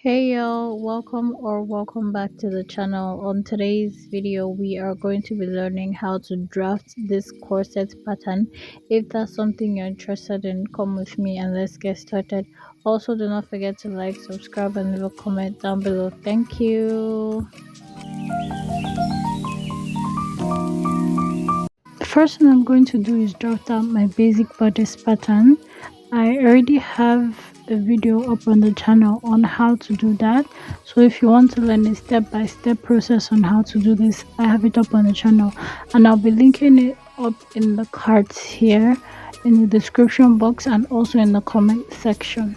Hey y'all, welcome back to the channel. On today's video, we are going to be learning how to draft this corset pattern. If that's something you're interested in, come with me and let's get started. Also, do not forget to like, subscribe, and leave a comment down below. Thank you. The first thing I'm going to do is draft out my basic bodice pattern. I already have a video up on the channel on how to do that, so if you want to learn a step-by-step process on how to do this, I have it up on the channel and I'll be linking it up in the cards here, in the description box, and also in the comment section.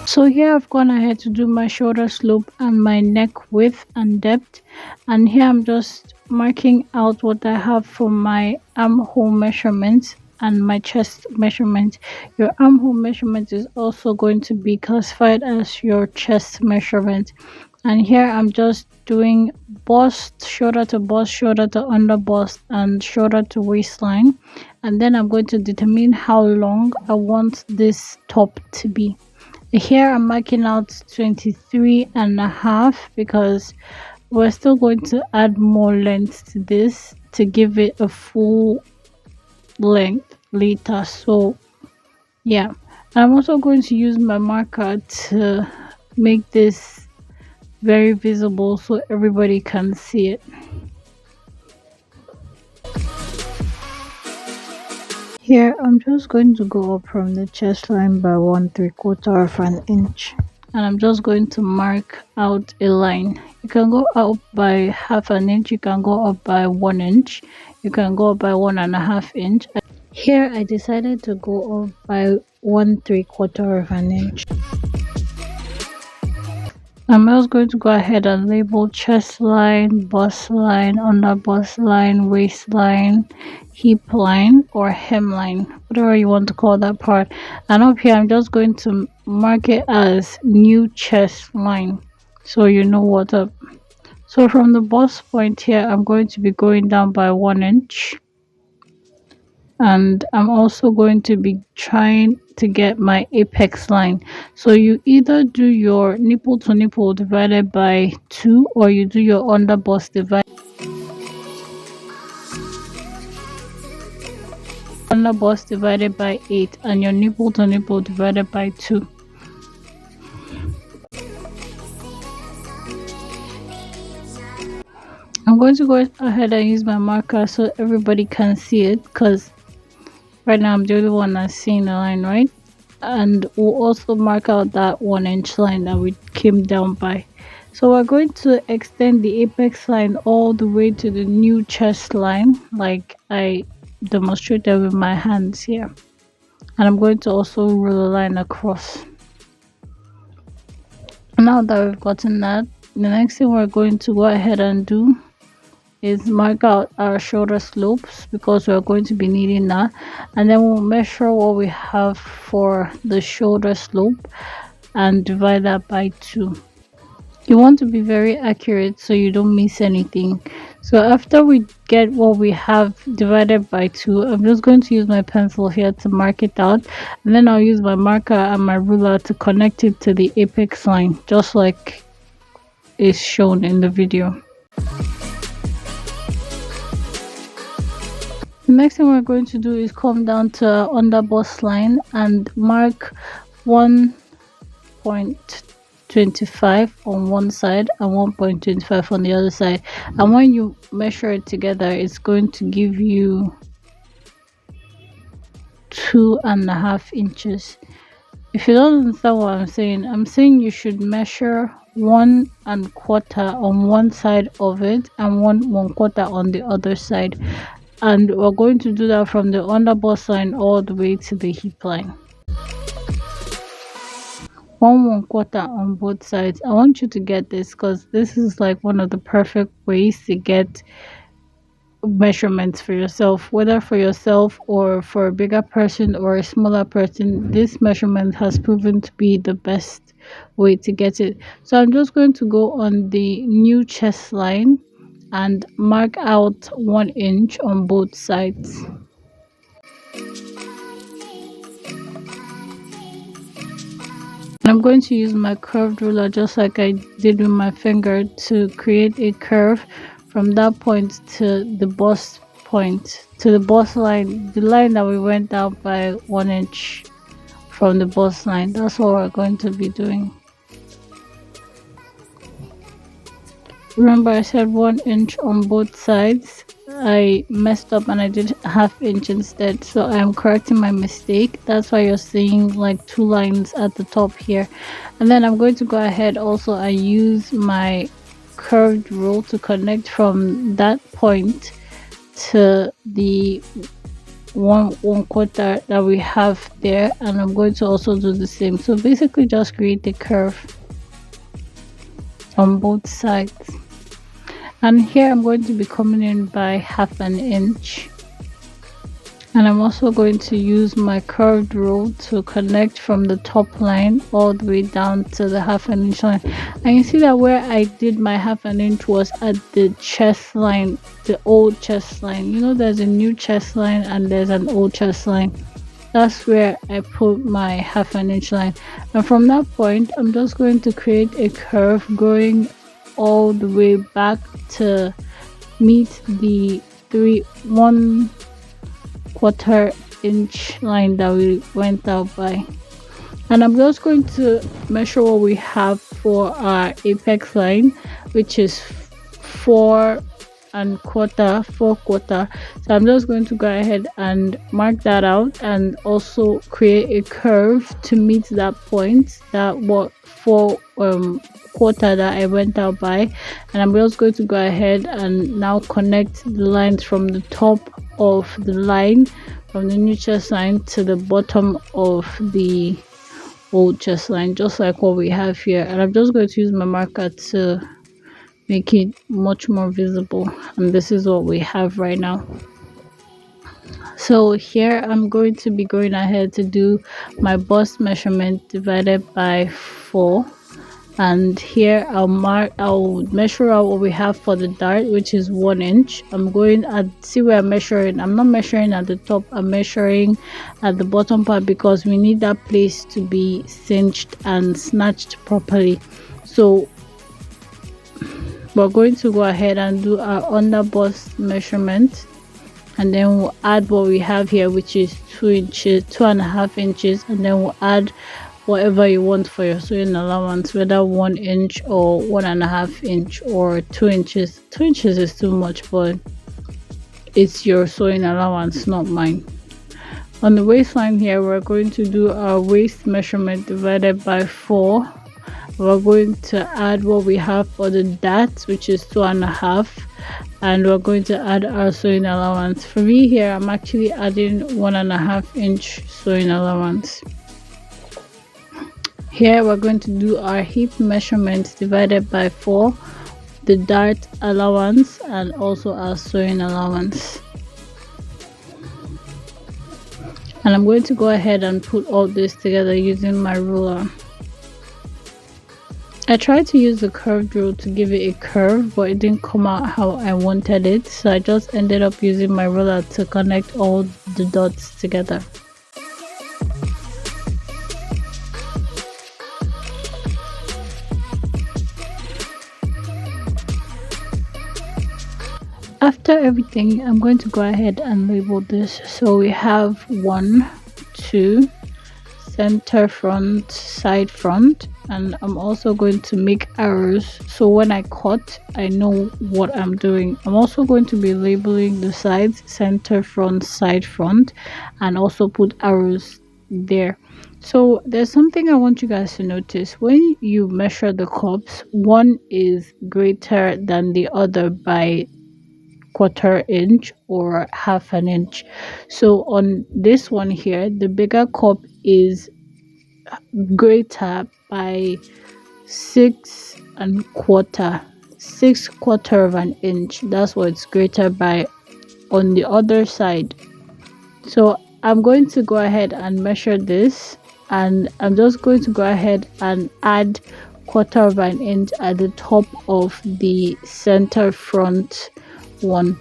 So here I've gone ahead to do my shoulder slope and my neck width and depth, and here I'm just marking out what I have for my armhole measurements and my chest measurement. Your armhole measurement is also going to be classified as your chest measurement, and here I'm just doing bust, shoulder to under bust, and shoulder to waistline, and then I'm going to determine how long I want this top to be. Here I'm marking out 23 and a half because we're still going to add more length to this to give it a full length later. So yeah, I'm also going to use my marker to make this very visible so everybody can see it. Here I'm just going to go up from the chest line by 1/3 of an inch, and I'm just going to mark out a line. You can go up by half an inch, you can go up by 1 inch, you can go up by 1.5 inch. Here I decided to go up by 1/3 of an inch. I'm just going to go ahead and label chest line, bust line, under bust line, waistline, hip line, or hemline, whatever you want to call that part. And up here I'm just going to mark it as new chest line so you know what's up. So from the bust point here I'm going to be going down by 1 inch, and I'm also going to be trying to get my apex line. So you either do your nipple to nipple divided by 2, or you do your under bust divided by 8 and your nipple to nipple divided by 2. I'm going to go ahead and use my marker so everybody can see it, because right now I'm the only one that's seeing the line, right? And we'll also mark out that 1 inch line that we came down by. So we're going to extend the apex line all the way to the new chest line, like I demonstrated with my hands here. And I'm going to also roll a line across. Now that we've gotten that, the next thing we're going to go ahead and do is mark out our shoulder slopes, because we're going to be needing that, and then we'll measure what we have for the shoulder slope and divide that by 2. You want to be very accurate so you don't miss anything. So after we get what we have divided by 2, I'm just going to use my pencil here to mark it out, and then I'll use my marker and my ruler to connect it to the apex line, just like is shown in the video. The next thing we're going to do is come down to under bust line and mark 1.25 on one side and 1.25 on the other side. And when you measure it together, it's going to give you 2.5 inches. If you don't understand what I'm saying you should measure 1 1/4 on one side of it and 1 1/4 on the other side. And we're going to do that from the under bust line all the way to the hip line. 1 1/4 on both sides. I want you to get this, because this is like one of the perfect ways to get measurements for yourself, whether for yourself or for a bigger person or a smaller person. This measurement has proven to be the best way to get it. So I'm just going to go on the new chest line and mark out 1 inch on both sides. I'm going to use my curved ruler just like I did with my finger to create a curve from that point to the bust point, to the bust line, the line that we went down by 1 inch from the bust line. That's what we're going to be doing. Remember I said 1 inch on both sides. I messed up and I did ½ inch instead, so I'm correcting my mistake. That's why you're seeing like 2 lines at the top here. And then I'm going to go ahead also and use my curved rule to connect from that point to the one quarter that we have there, and I'm going to also do the same. So basically just create a curve on both sides. And here I'm going to be coming in by ½ inch, and I'm also going to use my curved rule to connect from the top line all the way down to the ½ inch line. And you see that where I did my ½ inch was at the chest line, the old chest line. You know, there's a new chest line and there's an old chest line. That's where I put my ½ inch line, and from that point I'm just going to create a curve going all the way back to meet the 1/4 inch line that we went out by. And I'm just going to measure what we have for our apex line, which is 4¼ so I'm just going to go ahead and mark that out and also create a curve to meet that point, that what 4¼ that I went out by. And I'm just going to go ahead and now connect the lines from the top of the line, from the new chest line to the bottom of the old chest line, just like what we have here. And I'm just going to use my marker to make it much more visible, and this is what we have right now. So here I'm going to be going ahead to do my bust measurement divided by 4, and here I'll measure out what we have for the dart, which is 1 inch. I'm going at, see where I'm measuring, I'm not measuring at the top, I'm measuring at the bottom part because we need that place to be cinched and snatched properly. So we're going to go ahead and do our under bust measurement, and then we'll add what we have here, which is 2 inches, 2½ inches, and then we'll add whatever you want for your sewing allowance, whether 1 inch or 1½ inch or 2 inches. 2 inches is too much, but it's your sewing allowance, not mine. On the waistline here, we're going to do our waist measurement divided by 4. We're going to add what we have for the dart, which is 2½, and we're going to add our sewing allowance. For me here, I'm actually adding 1½ inch sewing allowance. Here we're going to do our hip measurement divided by 4, the dart allowance, and also our sewing allowance. And I'm going to go ahead and put all this together using my ruler. I tried to use the curved rule to give it a curve, but it didn't come out how I wanted it, so I just ended up using my ruler to connect all the dots together. After everything, I'm going to go ahead and label this. So we have 1, 2, center front, side front, and I'm also going to make arrows so when I cut I know what I'm doing. I'm also going to be labeling the sides, center front, side front, and also put arrows there. So there's something I want you guys to notice. When you measure the cups, one is greater than the other by 1/4 inch or ½ inch. So on this one here, the bigger cup is greater by 6¼ of an inch. That's what it's greater by on the other side. So I'm going to go ahead and measure this, and I'm just going to go ahead and add 1/4 of an inch at the top of the center front one.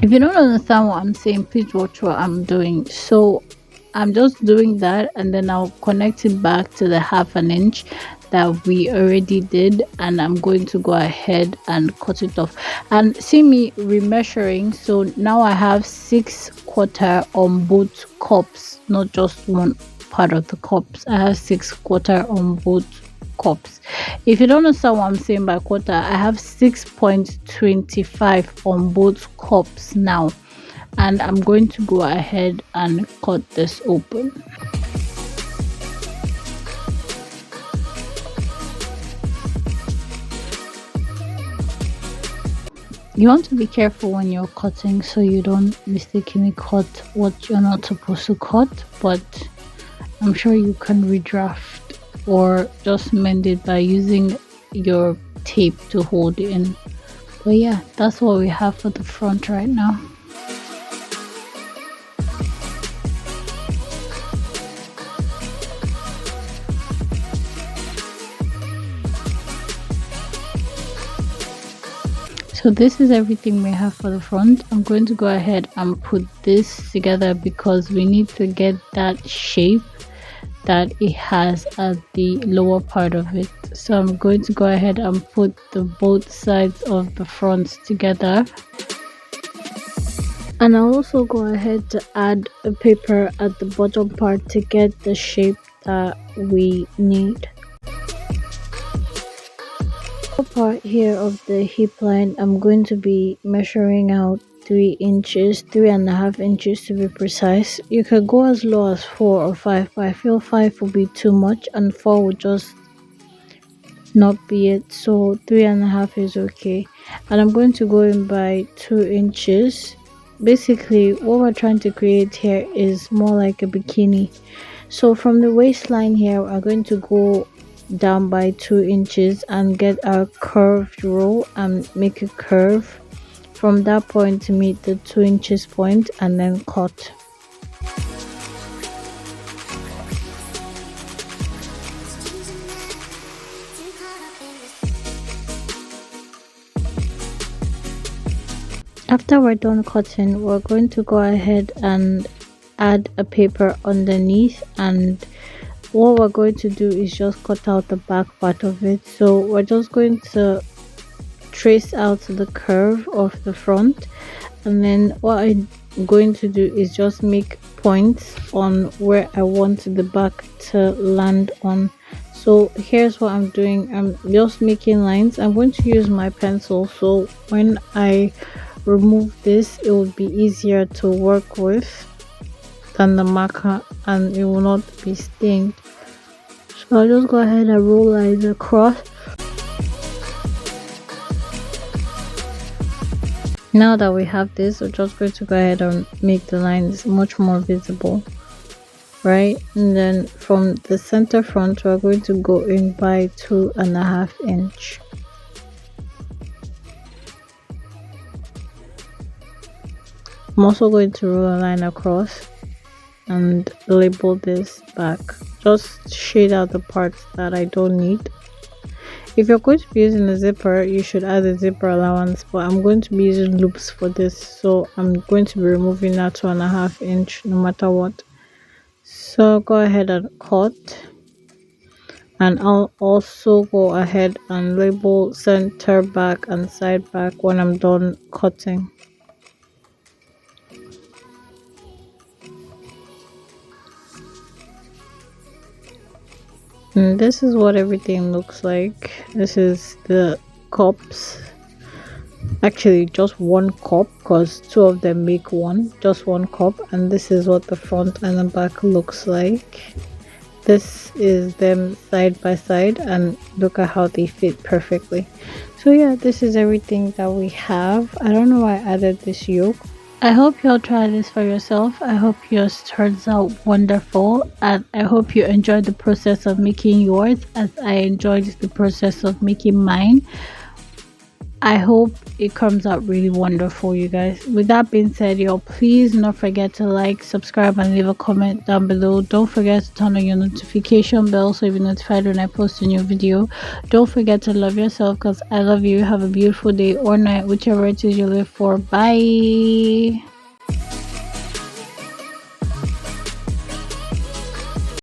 If you don't understand what I'm saying, please watch what I'm doing. So I'm just doing that, and then I'll connect it back to the 1/2 inch that we already did, and I'm going to go ahead and cut it off. And see me remeasuring, so now I have 6/4 on both cups, not just one part of the cups. I have 6/4 on both cups. If you don't understand what I'm saying by quarter, I have 6.25 on both cups now, and I'm going to go ahead and cut this open. You want to be careful when you're cutting so you don't mistakenly cut what you're not supposed to cut, but I'm sure you can redraft or just mend it by using your tape to hold it in. But yeah, that's what we have for the front right now. So this is everything we have for the front. I'm going to go ahead and put this together because we need to get that shape that it has at the lower part of it. So I'm going to go ahead and put the both sides of the front together, and I'll also go ahead to add a paper at the bottom part to get the shape that we need. Part here of the hip line, I'm going to be measuring out 3 inches, 3.5 inches to be precise. You could go as low as 4 or 5, but I feel 5 will be too much and 4 would just not be it, so 3.5 is okay. And I'm going to go in by 2 inches. Basically what we're trying to create here is more like a bikini. So from the waistline here, we're going to go down by 2 inches and get our curved row and make a curve from that point to meet the 2 inches point, and then cut. After we're done cutting, we're going to go ahead and add a paper underneath, and what we're going to do is just cut out the back part of it. So we're just going to trace out the curve of the front, and then what I'm going to do is just make points on where I want the back to land on. So here's what I'm doing. I'm just making lines. I'm going to use my pencil, so when I remove this it will be easier to work with than the marker, and it will not be stained. So I'll just go ahead and roll lines across. Now that we have this, we're just going to go ahead and make the lines much more visible, right? And then from the center front, we're going to go in by 2.5 inch. I'm also going to roll a line across and label this back. Just shade out the parts that I don't need. If you're going to be using a zipper, you should add a zipper allowance, but I'm going to be using loops for this, so I'm going to be removing that 2.5 inch no matter what. So go ahead and cut, and I'll also go ahead and label center back and side back when I'm done cutting. And this is what everything looks like. This is the cups, actually just one cup because two of them make one, just one cup. And this is what the front and the back looks like. This is them side by side, and look at how they fit perfectly. So yeah, this is everything that we have. I don't know why I added this yoke. I hope you'll try this for yourself. I hope yours turns out wonderful, and I hope you enjoyed the process of making yours as I enjoyed the process of making mine. I hope it comes out really wonderful, you guys. With that being said, y'all, please do not forget to like, subscribe, and leave a comment down below. Don't forget to turn on your notification bell so you'll be notified when I post a new video. Don't forget to love yourself, because I love you. Have a beautiful day or night, whichever it is you live for. Bye.